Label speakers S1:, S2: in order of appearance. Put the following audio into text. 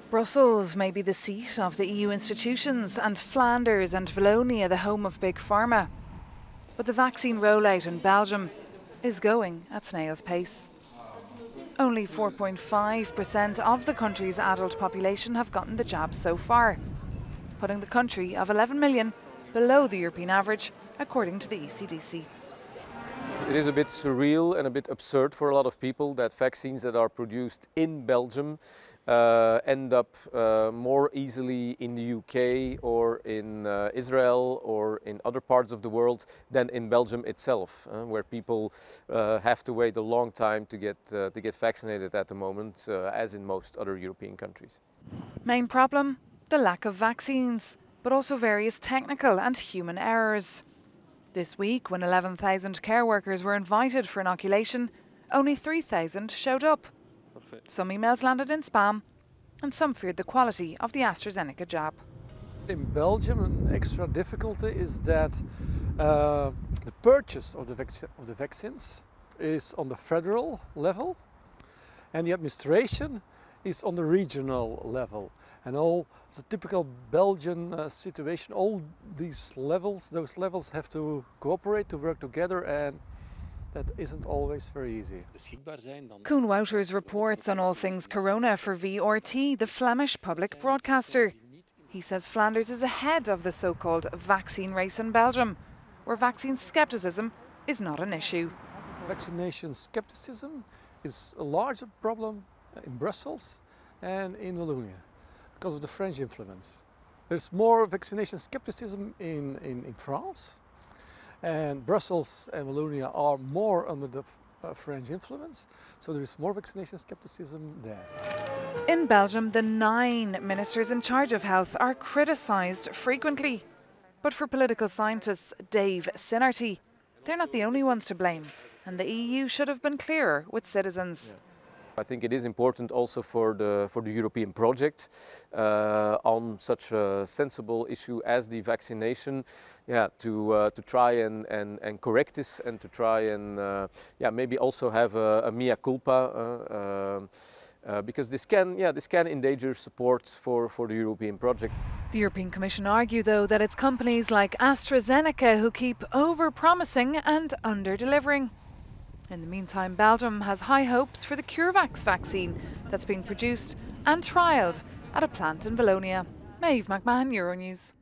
S1: Brussels may be the seat of the EU institutions and Flanders and Wallonia the home of Big Pharma. But the vaccine rollout in Belgium is going at snail's pace. Only 4.5% of the country's adult population have gotten the jab so far, putting the country of 11 million below the European average, according to the ECDC.
S2: It is a bit surreal and a bit absurd for a lot of people that vaccines that are produced in Belgium end up more easily in the UK or in Israel or in other parts of the world than in Belgium itself, where people have to wait a long time to get vaccinated at the moment, as in most other European countries.
S1: Main problem? The lack of vaccines, but also various technical and human errors. This week, when 11,000 care workers were invited for inoculation, only 3,000 showed up. Some emails landed in spam, and some feared the quality of the AstraZeneca jab.
S3: In Belgium, an extra difficulty is that the purchase of the vaccines is on the federal level, and the administration is on the regional level. And it's a typical Belgian situation. All those levels have to cooperate, to work together, and that isn't always very easy.
S1: Koen Wouters reports on all things corona for VRT, the Flemish public broadcaster. He says Flanders is ahead of the so-called vaccine race in Belgium, where vaccine scepticism is not an issue.
S3: Vaccination scepticism is a larger problem in Brussels and in Wallonia, because of the French influence. There's more vaccination skepticism in France, and Brussels and Wallonia are more under the French influence, so there is more vaccination skepticism there.
S1: In Belgium, the 9 ministers in charge of health are criticised frequently. But for political scientist Dave Sinarty, they're not the only ones to blame, and the EU should have been clearer with citizens.
S2: I think it is important also for the European project on such a sensible issue as the vaccination, to try and correct this, and to try and maybe also have a mea culpa, because this can endanger support for the European project.
S1: The European Commission argue, though, that it's companies like AstraZeneca who keep over-promising and under-delivering. In the meantime, Belgium has high hopes for the CureVac vaccine that's being produced and trialled at a plant in Wallonia. Maeve McMahon, Euronews.